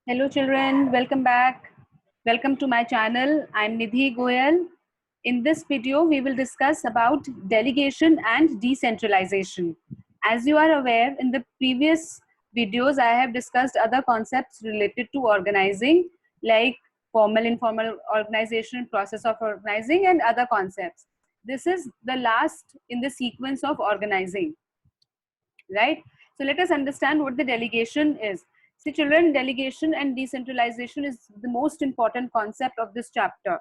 Hello children, welcome back. Welcome to my channel. I'm Nidhi Goyal. In this video, we will discuss about delegation and decentralization. As you are aware, in the previous videos, I have discussed other concepts related to organizing like formal, informal organization, process of organizing and other concepts. This is the last in the sequence of organizing, right? So let us understand what the delegation is. See children, delegation and decentralization is the most important concept of this chapter.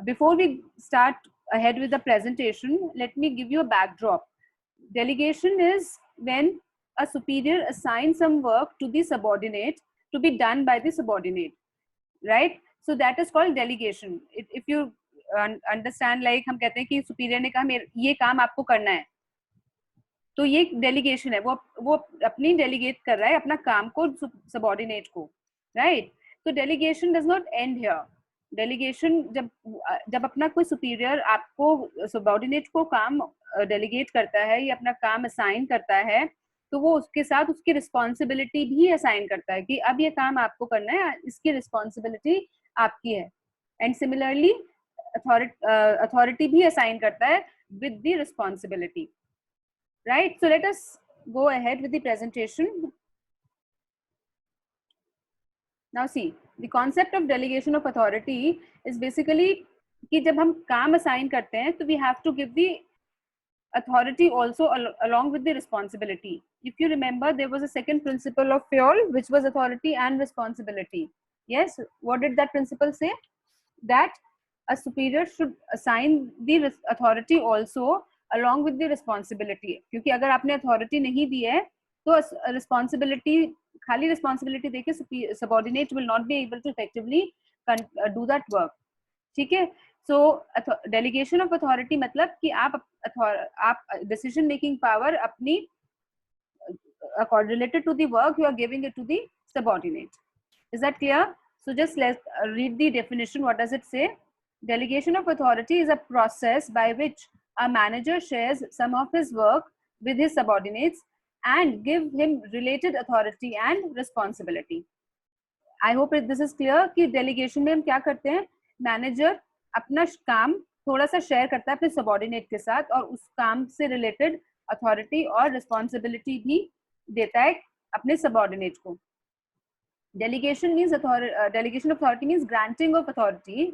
Before we start ahead with the presentation, let me give you a backdrop. Delegation is when a superior assigns some work to the subordinate to be done by the subordinate, right? So that is called delegation. If you understand, like हम कहते हैं कि superior ने कहा ये काम आपको करना है, तो ये डेलीगेशन है, वो अपनी डेलीगेट कर रहा है अपना काम को सबऑर्डिनेट को, राइट? तो delegation does not and here. Delegation जब अपना कोई सुपीरियर आपको सबऑर्डिनेट को काम डेलीगेट करता है या अपना काम असाइन करता है, तो वो उसके साथ उसकी रिस्पॉन्सिबिलिटी भी असाइन करता है कि अब ये काम आपको करना है, इसकी रिस्पॉन्सिबिलिटी आपकी है. एंड सिमिलरली अथॉरिटी भी असाइन करता है with the responsibility. Right, so let us go ahead with the presentation. Now see, the concept of delegation of authority is basically कि जब हम काम assign करते हैं तो we have to give the authority also along with the responsibility. If you remember, there was a second principle of FEOL which was authority and responsibility. Yes, what did that principle say? That a superior should assign the authority also along with the responsibility. क्योंकि अगर आपने authority नहीं दी है तो responsibility, खाली responsibility देके subordinate will not be able to effectively do that work. ठीक है? So delegation of authority मतलब कि आप decision making power अपनी related to the work you are giving it to the subordinate. Is that clear? So just let's read the definition. What does it say? Delegation of authority is a process by which a manager shares some of his work with his subordinates and give him related authority and responsibility. I hope this is clear कि delegation में हम क्या करते हैं, manager अपना काम थोड़ा सा share करता है अपने subordinate के साथ और उस काम से related authority और responsibility भी देता है अपने subordinate को. Delegation means delegation of authority means granting of authority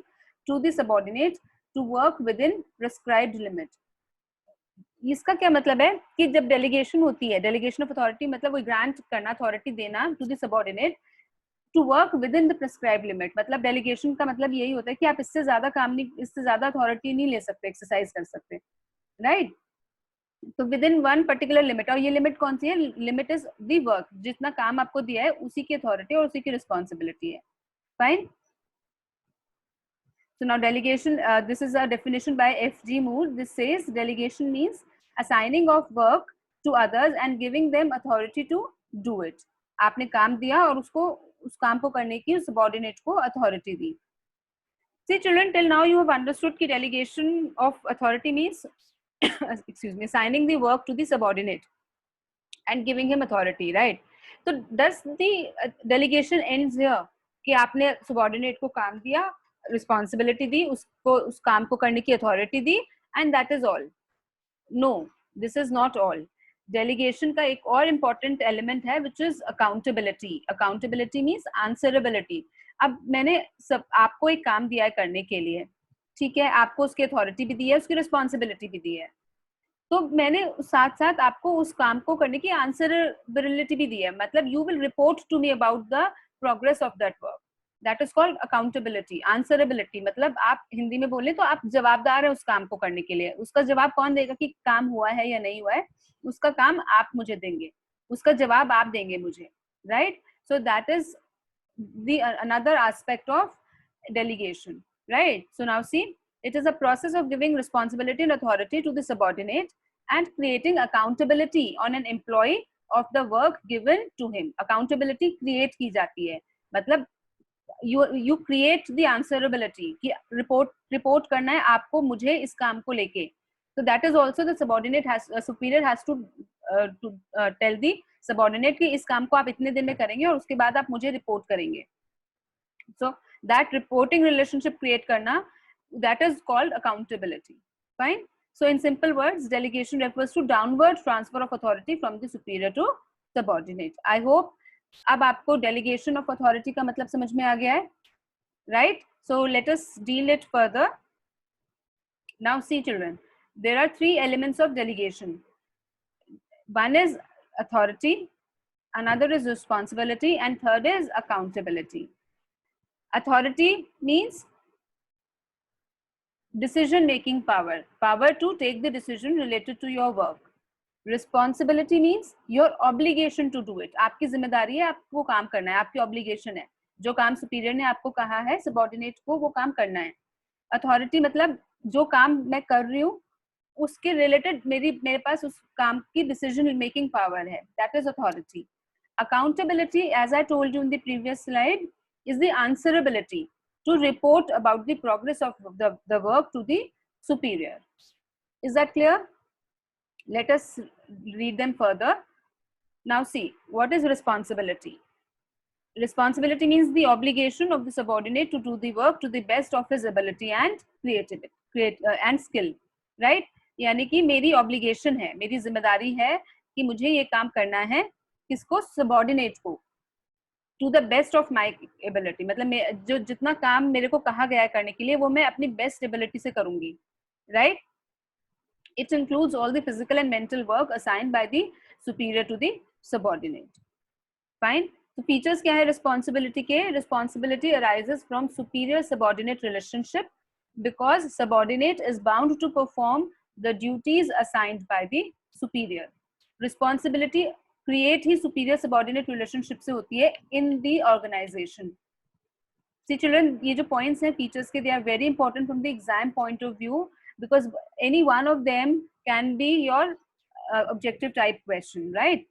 to the subordinate to work within prescribed limit. इसका क्या मतलब है कि जब डेलीगेशन होती है, डेलीगेशन ऑफ अथॉरिटी मतलब वो ग्रांट करना, अथॉरिटी देना to the subordinate to work within the prescribed limit. मतलब डेलीगेशन का मतलब यही होता है कि आप इससे ज्यादा काम नहीं, इससे ज्यादा अथॉरिटी नहीं ले सकते, एक्सरसाइज कर सकते, राइट? तो with in one particular limit. और ये लिमिट कौन सी है? Limit is the work. जितना काम आपको दिया है उसी की अथॉरिटी और उसी की रिस्पॉन्सिबिलिटी है. Fine. So now delegation, this is a definition by F.G. Moore. This says delegation means assigning of work to others and giving them authority to do it. आपने काम दिया और उसको उस काम को करने की subordinate को authority the. See children, till now you have understood कि delegation of authority means excuse me, assigning the work to the subordinate and giving him authority, right? So does the delegation ends here कि आपने subordinate को काम दिया, responsibility दी, उसको उस काम को करने की अथॉरिटी दी, and that is all? No, this is not all. Delegation का एक और इम्पॉर्टेंट एलिमेंट है which is accountability. Accountability means answerability. अब मैंने आपको एक काम दिया है करने के लिए, ठीक है, आपको उसकी अथॉरिटी भी दी है, उसकी रिस्पॉन्सिबिलिटी भी दी है, तो मैंने साथ साथ आपको उस काम को करने की आंसरेबिलिटी भी दी है. मतलब you will report to me about the progress of that work. That is called accountability. Answerability मतलब आप हिंदी में बोले तो आप जवाबदार है उस काम को करने के लिए. उसका जवाब कौन देगा कि काम हुआ है या नहीं हुआ है? उसका काम आप मुझे देंगे, उसका जवाब आप देंगे मुझे, right? So that is the another aspect of delegation, right? So now see, it is a process of giving responsibility and authority to the subordinate and creating accountability on an employee of the work given to him. Accountability create की जाती है, मतलब you create the answerability कि report करना है आपको मुझे इस काम को लेके. So that is also the subordinate superior has to to tell the subordinate कि इस काम को आप इतने दिन में करेंगे और उसके बाद आप मुझे रिपोर्ट करेंगे. So that reporting relationship create करना, that is called accountability. Fine. So in simple words, delegation refers to downward transfer of authority from the superior to subordinate. I hope अब आपको delegation of authority का मतलब समझ में आ गया है, right? So let us deal it further. Now see children, there are three elements of delegation. One is authority, another is responsibility, and third is accountability. Authority means decision making power, power to take the decision related to your work. Responsibility means your obligation to do it. आपकी जिम्मेदारी है, आपको काम करना है, आपकी obligation है. जो काम superior ने आपको कहा है subordinate को वो काम करना है. Authority मतलब जो काम मैं कर रही हूँ उसके related मेरे पास उस काम की decision making power है. That is authority. Accountability, as I told you in the previous slide, is the answerability to report about the progress of the work to the superior. Is that clear? Let us read them further. Now see, what is responsibility? Responsibility means the obligation of the subordinate to do the work to the best of his ability and creativity and skill, right? यानी कि मेरी obligation है, मेरी जिम्मेदारी है कि मुझे ये काम करना है, किसको? Subordinate को, to the best of my ability. मतलब जो जितना काम मेरे को कहा गया है करने के लिए वो मैं अपनी best ability से करूंगी, right? It includes all the physical and mental work assigned by the superior to the subordinate. Fine. So features क्या है responsibility के? Responsibility arises from superior subordinate relationship because subordinate is bound to perform the duties assigned by the superior. Responsibility create he superior subordinate relationship से होती है in the organization. See children, ये जो points हैं features के, they are very important from the exam point of view because any one of them can be your objective type question, right?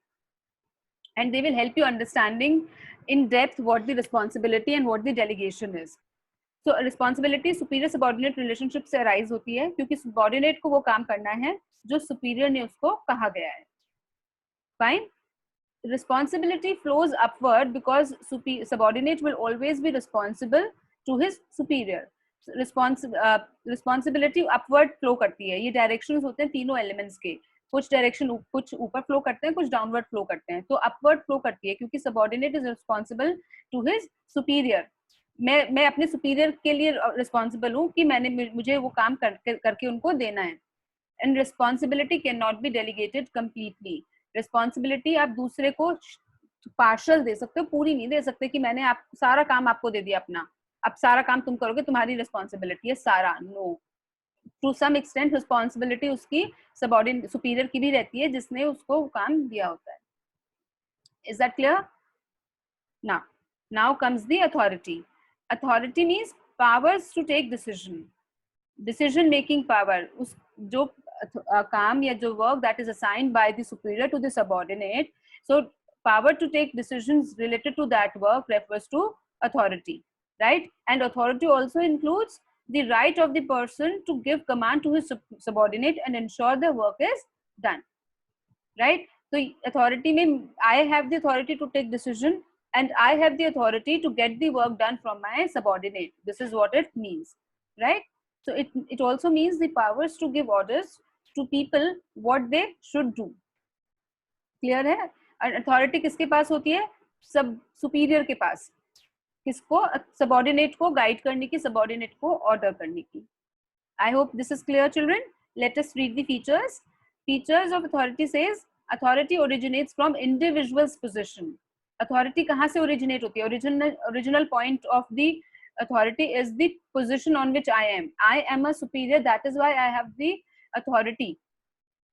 And they will help you understanding in depth what the responsibility and what the delegation is. So responsibility superior subordinate relationship से arise होती है क्योंकि subordinate को वो काम करना है जो superior ने उसको कहा गया है. Fine. Responsibility flows upward because subordinate will always be responsible to his superior. Responsibility upward flow करती है. ये directions होते हैं तीनों elements के. कुछ डायरेक्शन कुछ ऊपर फ्लो करते हैं, कुछ डाउनवर्ड फ्लो करते हैं. तो अपवर्ड फ्लो करती है क्योंकि subordinate is responsible to his superior. मैं अपने सुपीरियर के लिए रिस्पॉन्सिबल हूँ कि मुझे वो काम करके उनको देना है. And responsibility can not be delegated completely. Responsibility आप दूसरे को पार्शल दे सकते हो, पूरी नहीं दे सकते कि मैंने आप सारा काम आपको दे दिया अपना, अब सारा काम तुम करोगे, तुम्हारी रिस्पॉन्सिबिलिटी है सारा. No, to some extent responsibility उसकी सबऑर्डिनेट सुपीरियर की भी रहती है जिसने उसको काम दिया होता है. Is that clear? Now comes the authority. Authority means powers to take decision, decision making power. उस जो काम या जो work that is assigned by the superior to the subordinate, so power to take decisions related to that work refers to authority, right? And authority also includes the right of the person to give command to his subordinate and ensure the work is done, right? So authority means I have the authority to take decision and I have the authority to get the work done from my subordinate. This is what it means, right? So it also means the powers to give orders to people what they should do. Clear है? और authority किसके पास होती है? सब superior के पास. किसको? Subordinate को guide करने की, सबऑर्डिनेट को ऑर्डर करने की. I hope this is clear children. Let us read the features. Features of authority says authority originates from individuals position. Authority कहाँ से ओरिजिनेट होती है? Original point of the authority is the position on which I am a superior, that is why I have the authority.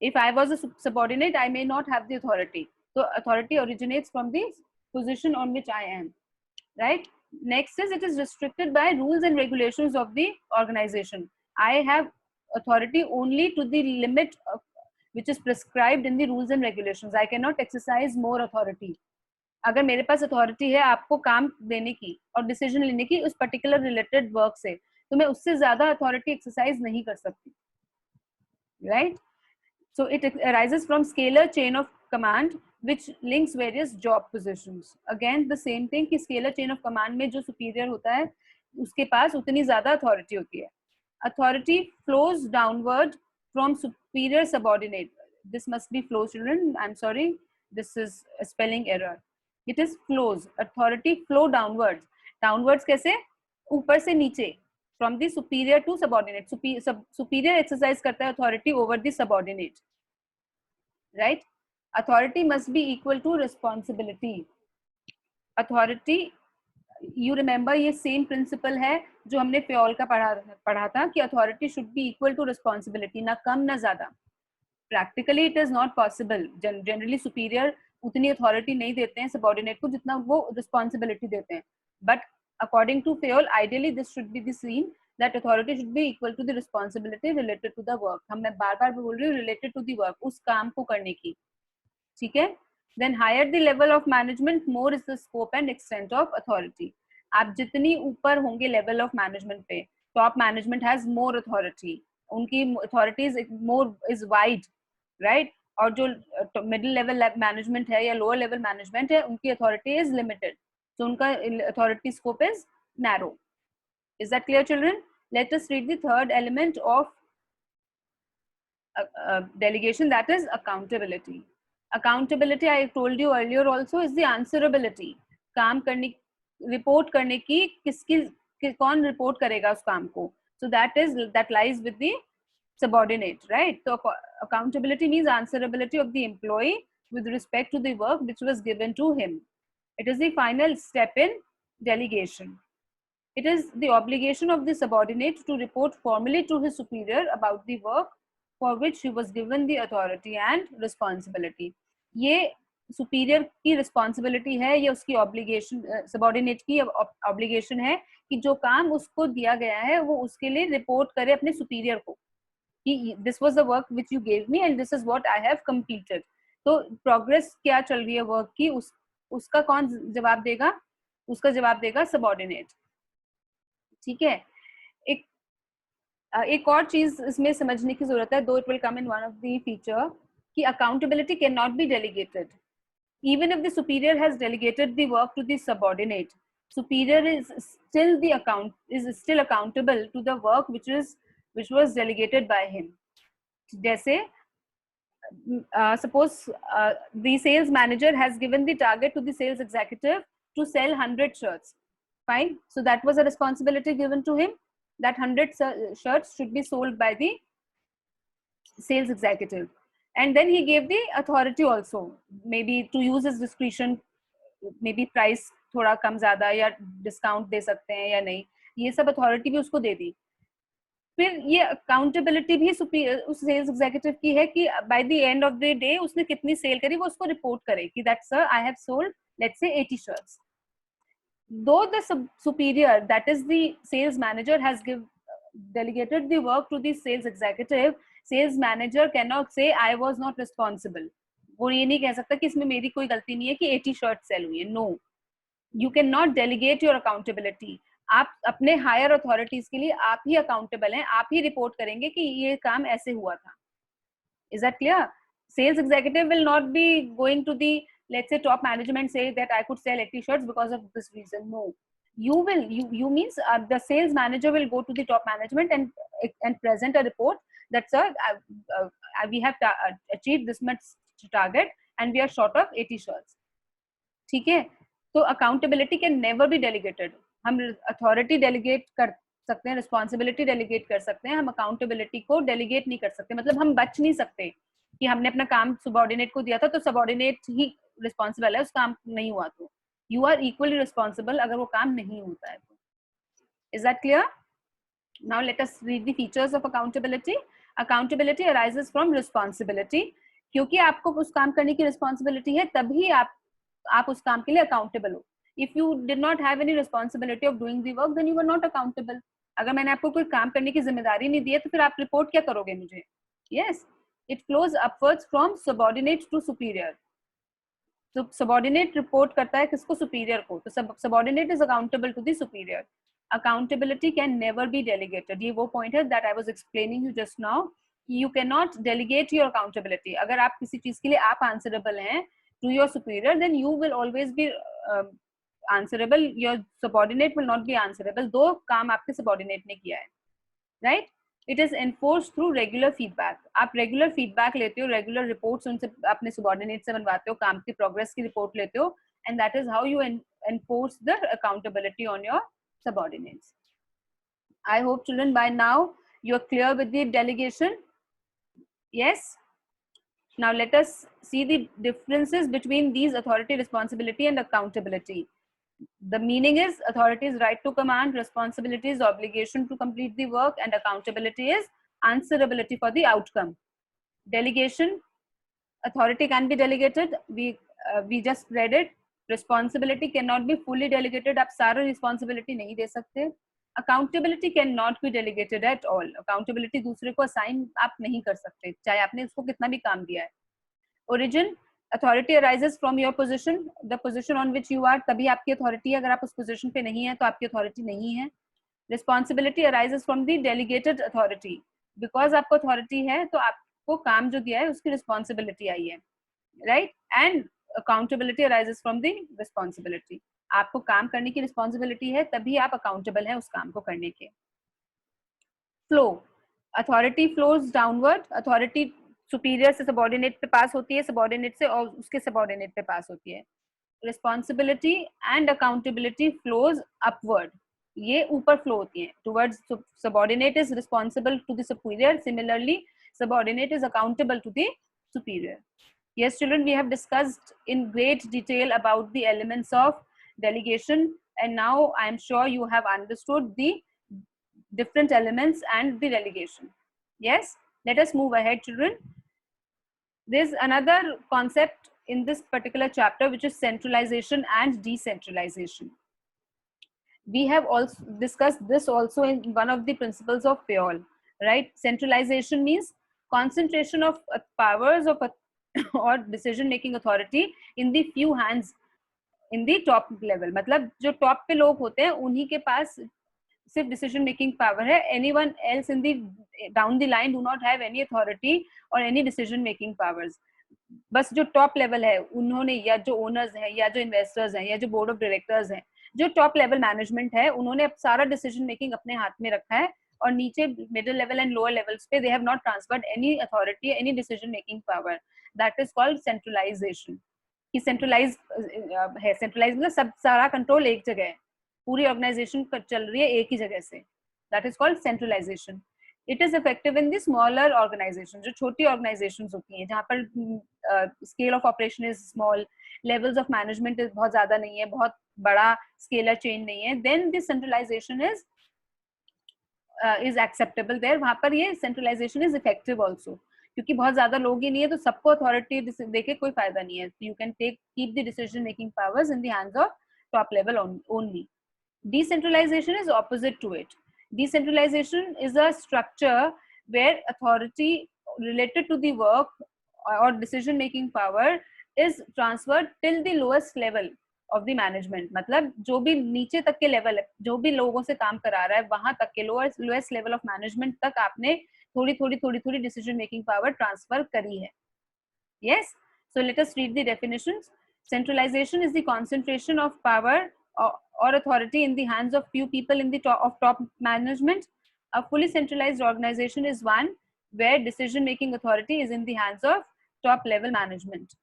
If I was a subordinate I may not have the authority. So authority originates from the position on which I am, right? Next is it is restricted by rules and regulations of the organization. I have authority only to the limit of, which is prescribed in the rules and regulations. I cannot exercise more authority. अगर मेरे पास authority है आपको काम देने की और decision लेने की उस particular related work से, तो मैं उससे ज़्यादा authority exercise नहीं कर सकती, right? So it arises from scalar chain of command which links various job positions. Again the same thing कि scalar chain of command में जो superior होता है उसके पास उतनी ज़्यादा authority होती है. Authority flows downward from superior subordinate. This must be flows, children. I'm sorry, this is a spelling error. It is flows. Authority flow downwards. Downwards कैसे? ऊपर से नीचे. From the superior to subordinate. Superior exercise करता है authority over the subordinate. Right? Authority must be equal to responsibility. Authority, you remember ये same principle है जो हमने फ्योल का पढ़ा था कि authority should be equal to responsibility, ना कम ना ज़्यादा. Practically it is not possible. Generally superior उतनी authority नहीं देते हैं subordinate को जितना वो responsibility देते हैं. But according to Fayol, ideally this should be the seen that authority should be equal to the responsibility related to the work. मैं बार-बार बोल रही हूँ related to the work, उस काम को करने की. ठीक है? Then higher the level of management, more is the scope and extent of authority. आप जितनी ऊपर होंगे level of management पे, top management has more authority. उनकी authority is wide, right? और जो middle level management है या lower level management है, उनकी authority is limited. So उनका authority scope is narrow. Is that clear, children? Let us read the third element of delegation, that is accountability. Accountability, I told you earlier also, is the answerability. काम करने, report करने की कौन report करेगा उस काम को. So that lies with the subordinate, right? So accountability means answerability of the employee with respect to the work which was given to him. It is the final step in delegation. It is the obligation of the subordinate to report formally to his superior about the work for which he was given the authority and responsibility. ये superior की responsibility है, ये उसकी obligation, subordinate की obligation है कि जो काम उसको दिया गया है वो उसके लिए report करे अपने superior को कि this was the work which you gave me and this is what I have completed. तो progress क्या चल रही है work की, उसका कौन जवाब देगा? उसका जवाब देगा subordinate. ठीक है? एक और चीज इसमें समझने की जरूरत है, though it will come in one of the feature, कि accountability can not be delegated. Even if the superior has delegated the work to the subordinate, superior is still accountable to the work which was delegated by him. जैसे suppose the sales manager has given the target to the sales executive to sell 100 shirts. Fine. So that was a responsibility given to him. That 100 shirts should be sold by the sales executive. And then he gave the authority also, maybe to use his discretion, maybe price थोड़ा कम ज़्यादा या discount दे सकते हैं या नहीं, ये सब authority भी उसको दे दी. फिर ये accountability भी उस sales executive की है कि by the end of the day उसने कितनी sale करी वो उसको report करे कि that sir I have sold let's say 80 shirts. Though the superior, that is the sales manager, has delegated the work to the sales executive, sales manager cannot say I was not responsible. वो ये नहीं कह सकता कि इसमें मेरी कोई गलती नहीं है कि 80 शर्ट सेल हुई है. No, you cannot delegate your accountability. आप अपने higher authorities के लिए आप ही accountable हैं, आप ही report करेंगे कि ये काम ऐसे हुआ था. Is that clear? Sales executive will not be going to the, let's say, top management, say that I could sell 80 shirts because of this reason. No, you means the sales manager will go to the top management and present a report that sir we have achieved this much target and we are short of 80 shirts. ठीक है? तो accountability can never be delegated. हम authority delegate कर सकते हैं, responsibility delegate कर सकते हैं, हम accountability को delegate नहीं कर सकते. मतलब हम बच नहीं सकते कि हमने अपना काम subordinate को दिया था तो subordinate ही responsible है, उस काम नहीं हुआ तो. You are equally responsible अगर वो काम नहीं होता है तो. Is that clear? Now let us read the features of accountability. Accountability arises from responsibility. क्योंकि आपको उस काम करने की responsibility है तभी आप उस काम के लिए accountable हो. If you did not have any responsibility of doing the work, then you were not accountable. अगर मैंने आपको कोई काम करने की जिम्मेदारी नहीं दी है तो फिर आप रिपोर्ट क्या करोगे मुझे? Yes, it flows upwards from subordinate to superior. तो subordinate report करता है किसको? superior को. तो subordinate is accountable to the superior. Accountability can never be delegated. ये वो point है that I was explaining you just now. you cannot delegate your accountability. अगर आप किसी चीज के लिए आप answerable हैं to your superior, then you will always be answerable. Your subordinate will not be answerable, though काम आपके subordinate ने किया है, right? It is enforced through regular feedback. आप regular feedback लेते हो, regular reports उनसे अपने subordinate से बनवाते हो, काम की progress की report लेते हो, and that is how you enforce the accountability on your subordinates. I hope children by now you're clear with the delegation. Yes. Now let us see the differences between these authority, responsibility and accountability. The meaning is authority is right to command, responsibility is obligation to complete the work, and accountability is answerability for the outcome. Delegation, authority can be delegated. We just read it. Responsibility cannot be fully delegated. आप सारा responsibility नहीं दे सकते. Accountability cannot be delegated at all. Accountability दूसरे को assign आप नहीं कर सकते, चाहे आपने उसको कितना भी काम दिया है. Origin, authority arises from your position, the position on which you are. तभी आपकी authority है. अगर आप उस position पे नहीं है तो आपकी authority नहीं है. Responsibility arises from the delegated authority. Because आपको authority है तो आपको काम जो दिया है उसकी responsibility आई है, right? And accountability arises from the responsibility. आपको काम करने की responsibility है, तभी आप accountable हैं उस काम को करने के. Flow, authority flows downward. Authority superior से subordinate पे pass होती है, subordinate से और उसके subordinate पे pass होती है. Responsibility and accountability flows upward. ये ऊपर flow होती है. Towards subordinate is responsible to the superior. Similarly, subordinate is accountable to the superior. Yes, children, we have discussed in great detail about the elements of delegation, and now I am sure you have understood the different elements and the delegation. Yes, let us move ahead, children. There's another concept in this particular chapter, which is centralization and decentralization. We have also discussed this also in one of the principles of Payol, right? Centralization means concentration of powers of or decision making authority in the few hands in the top level. मतलब जो top पे लोग होते हैं उन्हीं के पास सिर्फ decision making power है. Anyone else in the down the line do not have any authority or any decision making powers. बस जो top level है उन्होंने, या जो owners हैं, या जो investors हैं, या जो board of directors हैं, जो top level management है, उन्होंने अब सारा decision making अपने हाथ में रखा है, और नीचे middle level and lower levels पे they have not transferred any authority, any decision making power. That is called centralization. कि centralize है, centralize मतलब सब सारा control एक जगह है, पूरी organization चल रही है एक ही जगह से. That is called centralization. It is effective in the smaller organizations, जो छोटी organizations होती हैं, जहाँ पर scale of operation is small, levels of management is बहुत ज़्यादा नहीं है, बहुत बड़ा scalar chain नहीं है, then this centralization is acceptable there. वहाँ पर ये centralization is effective also, क्योंकि बहुत ज़्यादा लोग ही नहीं है तो सबको authority देके कोई फायदा नहीं है. You can keep the decision making powers in the hands of top level only. Decentralization is opposite to it. Decentralization is a structure where authority related to the work or decision making power is transferred till the lowest level of the management. मतलब जो भी नीचे तक के level है, जो भी लोगों से काम करा रहा है, वहां तक के lowest level of management तक आपने थोड़ी decision making power transfer करी है. Yes, so let us read the definitions. Centralization is the concentration of power or authority in the hands of few people in the top management. A fully centralized organization is one where decision making authority is in the hands of top level management.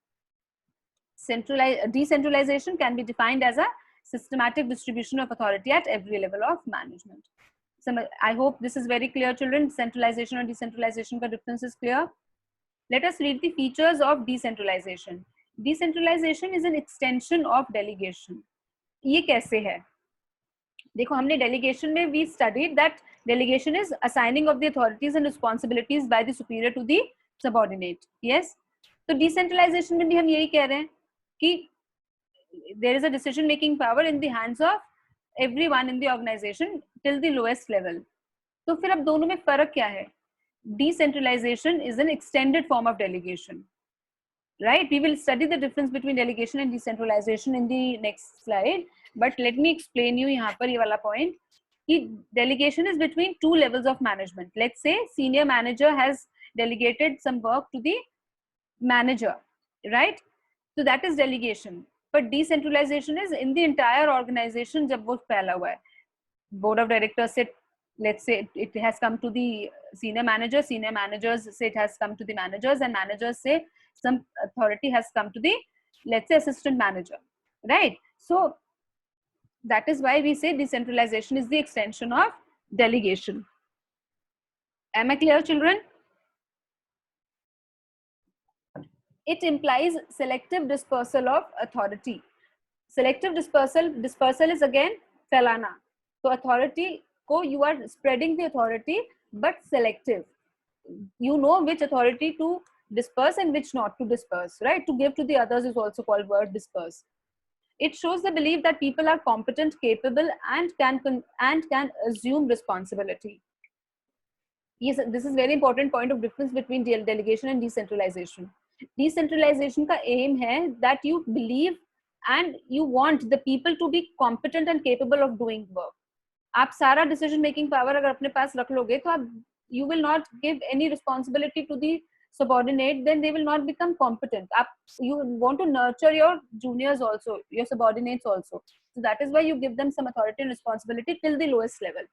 Decentralization can be defined as a systematic distribution of authority at every level of management. So I hope this is very clear, children. Centralization and decentralization ka difference is clear. Let us read the features of decentralization. Decentralization is an extension of delegation. ये कैसे है? देखो, हमने delegation में we studied that delegation is assigning of the authorities and responsibilities by the superior to the subordinate. Yes. तो decentralization में भी हम यही कह रहे हैं कि there is a decision making power in the hands of everyone in the organization till the lowest level. तो फिर अब दोनों में फर्क क्या है? Decentralization is an extended form of delegation, right? We will study the difference between delegation and decentralization in the next slide, but let me explain you यहाँ पर ये वाला point कि delegation is between two levels of management. Let's say senior manager has delegated some work to the manager, right? So that is delegation. But decentralization is in the entire organization. जब वो फैला हुआ है, board of directors से, let's say it has come to the senior managers say it has come to the managers, and managers say some authority has come to the, let's say, assistant manager, right? So that is why we say decentralization is the extension of delegation. Am I clear, children? It implies selective dispersal of authority. Selective dispersal is again फैलाना. So authority को, you are spreading the authority, but selective. You know which authority to disperse and which not to disperse, right? To give to the others is also called word disperse. It shows the belief that people are competent, capable, and can assume responsibility. Yes, this is very important point of difference between delegation and decentralization. Decentralization का aim है that you believe and you want the people to be competent and capable of doing work. आप सारा decision making power अगर अपने पास रख लोगे तो आप, you will not give any responsibility to the subordinate, then they will not become competent. You want to nurture your juniors also, your subordinates also. So that is why you give them some authority and responsibility till the lowest level,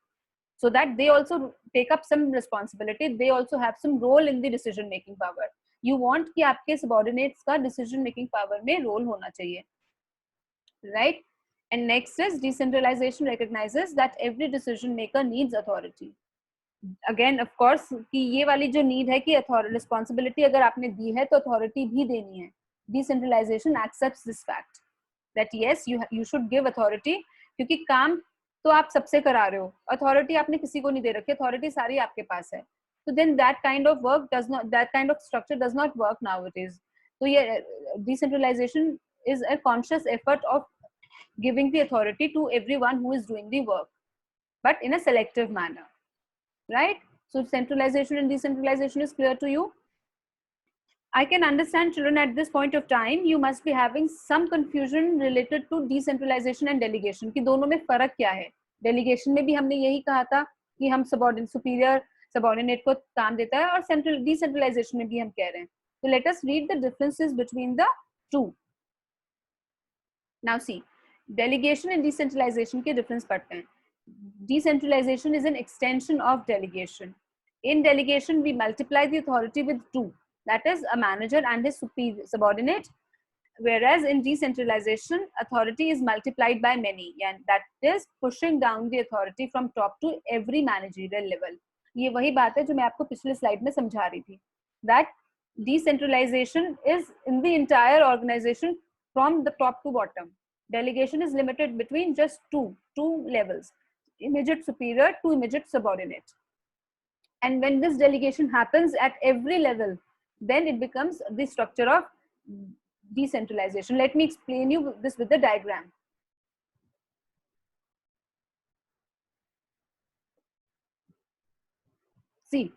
so that they also take up some responsibility, they also have some role in the decision making power. You want कि आपके subordinates का decision making power में role होना चाहिए, right? And next is decentralization recognizes that every decision maker needs authority. Again, of course, कि ये वाली जो need है कि responsibility अगर आपने दी है तो authority भी देनी है. Decentralization accepts this fact that yes, you should give authority, क्योंकि काम तो आप सबसे करा रहे हो, अथॉरिटी आपने किसी को नहीं दे रखी, अथॉरिटी सारी आपके पास है. So then that kind of work does not, that kind of structure does not work nowadays. So yeah, decentralization is a conscious effort of giving the authority to everyone who is doing the work, but in a selective manner, right? So centralization and decentralization is clear to you. I can understand, children, at this point of time you must be having some confusion related to decentralization and delegation कि दोनों में फर्क क्या है. Delegation में भी हमने यही कहा था कि हम superior subordinate को काम देता है, और decentralization में भी हम कह रहे हैं. So let us read the differences between the two. Now see, delegation and decentralization के difference पढ़ते हैं. Decentralization is an extension of delegation. In delegation we multiply the authority with two, that is a manager and his subordinate, whereas in decentralization authority is multiplied by many, and that is pushing down the authority from top to every managerial level. ये वही बात है जो मैं आपको पिछले slide में समझा रही थी, that decentralization is in the entire organization from the top to bottom. Delegation is limited between just two levels, immediate superior to immediate subordinate. And when this delegation happens at every level, then it becomes the structure of decentralization. Let me explain you this with the diagram. See,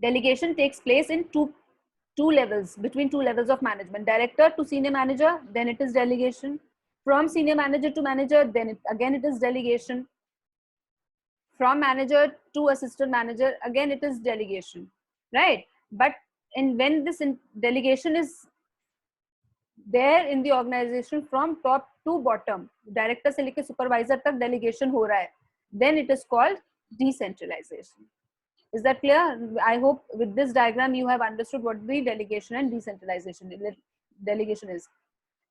delegation takes place in two levels, between two levels of management. Director to senior manager, then it is delegation. From senior manager to manager, then again it is delegation. From manager to assistant manager, again it is delegation, right? But when this delegation is there in the organization from top to bottom, director से लेके supervisor तक delegation हो रहा है, then it is called decentralization. Is that clear? I hope with this diagram you have understood what the delegation and decentralization delegation is.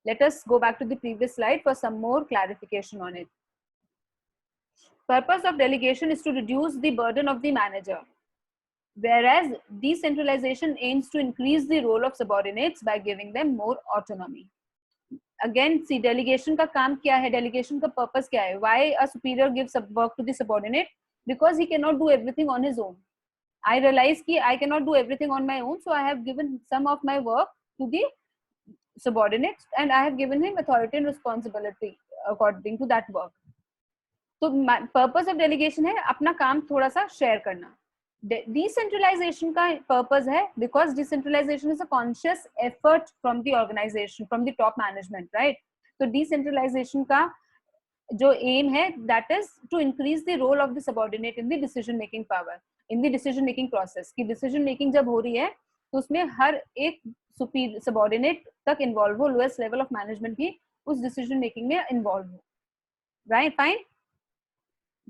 Let us go back to the previous slide for some more clarification on it. Purpose of delegation is to reduce the burden of the manager, whereas decentralization aims to increase the role of subordinates by giving them more autonomy. Again, see, delegation का काम क्या है? Delegation का purpose क्या है? Why a superior gives work to the subordinate? Because he cannot do everything on his own. I realize कि I cannot do everything on my own, so I have given some of my work to the subordinates, and I have given him authority and responsibility according to that work. तो purpose of delegation है अपना काम थोड़ा सा share करना. Decentralization का purpose है because decentralization is a conscious effort from the organization, from the top management, right? So decentralization का जो aim है, that is to increase the role of the subordinate in the decision making power. In the decision making process, कि decision making जब हो रही है तो उसमें हर एक सबॉर्डिनेट तक इन्वॉल्व हो, लोएस्ट लेवल ऑफ मैनेजमेंट भी उस डिसीजन मेकिंग में इन्वॉल्व हो. Right, fine.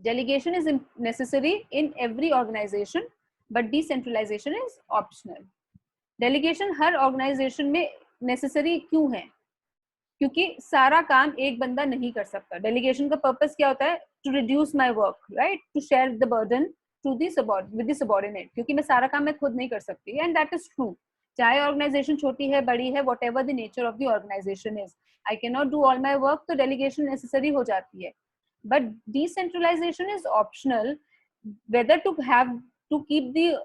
Delegation is necessary in every organization, but decentralization is optional. Delegation her organization में necessary क्यों है? क्योंकि सारा काम एक बंदा नहीं कर सकता. Delegation का purpose क्या होता है? To reduce my work, right? To share the burden to the with the subordinate. क्योंकि मैं सारा काम मैं खुद नहीं कर सकती, and that is true. चाहे organization छोटी है, बड़ी है, whatever the nature of the organization is, I cannot do all my work, तो delegation necessary हो जाती है. But decentralization is optional, whether to keep the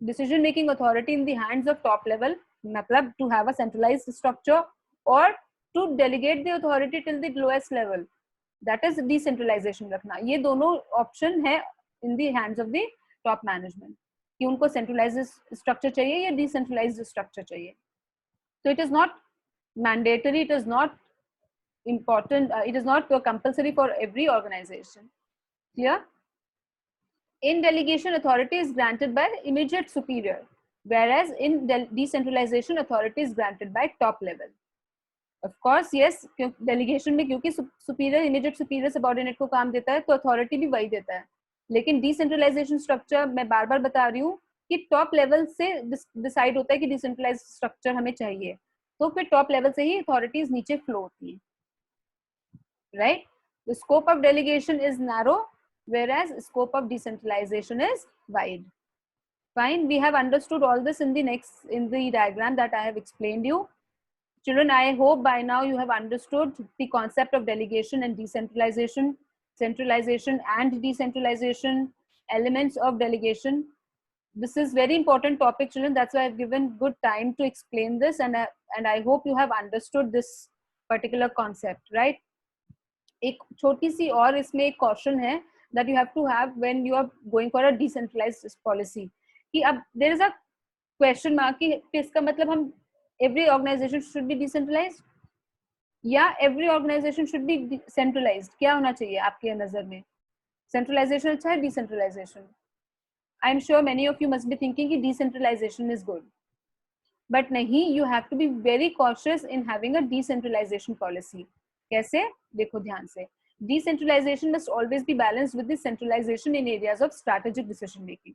decision making authority in the hands of top level, matlab to have a centralized structure, or to delegate the authority till the lowest level, that is decentralization रखना. ये दोनों option है in the hands of the top management कि उनको centralized structure चाहिए या decentralized structure चाहिए. So it is not mandatory, it is not important, it is not compulsory for every organization. Clear? In delegation, authority is granted by the immediate superior, whereas in decentralization, authority is granted by top level. Of course, yes, delegation में क्योंकि superior, immediate superior subordinate को काम देता है, तो authority भी वही देता है. लेकिन decentralization structure मैं बार बार बता रही हूँ कि top level से decide होता है कि decentralized structure हमें चाहिए, तो फिर top level से ही authorities नीचे flow होती हैं. Right? The scope of delegation is narrow, whereas scope of decentralization is wide. Fine. We have understood all this in the diagram that I have explained you. Children, I hope by now you have understood the concept of delegation and decentralization, centralization and decentralization, elements of delegation. This is very important topic, children. That's why I've given good time to explain this, and I hope you have understood this particular concept, right? एक छोटी सी और इसमें एक caution है that you have to have when you are going for a decentralized policy, कि अब there is a question mark कि इसका मतलब हम every organization should be decentralized या every organization should be centralized. क्या होना चाहिए आपके नजर में? Centralization अच्छा है, decentralization? I am sure many of you must be thinking कि decentralization is good, but नहीं, you have to be very cautious in having a decentralization policy. कैसे? देखो ध्यान से. Decentralization must always be balanced with the centralization in areas of strategic decision making.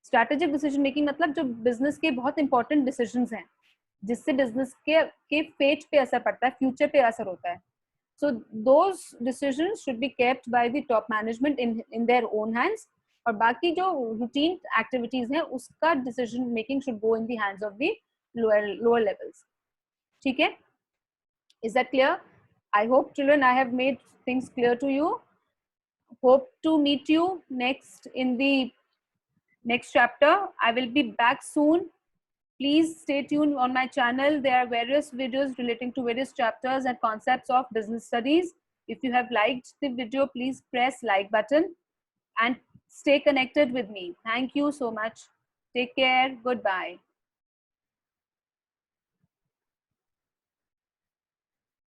Strategic decision making मतलब जो business के बहुत important decisions हैं, जिससे business के fate पे असर पड़ता है, future पे असर होता है. So those decisions should be kept by the top management in their own hands. और बाकी जो routine activities हैं, उसका decision making should go in the hands of the lower levels. ठीक है? Is that clear? I hope, children, I have made things clear to you. Hope to meet you next in the next chapter. I will be back soon. Please stay tuned on my channel. There are various videos relating to various chapters and concepts of business studies. If you have liked the video, please press like button and stay connected with me. Thank you so much. Take care. Goodbye.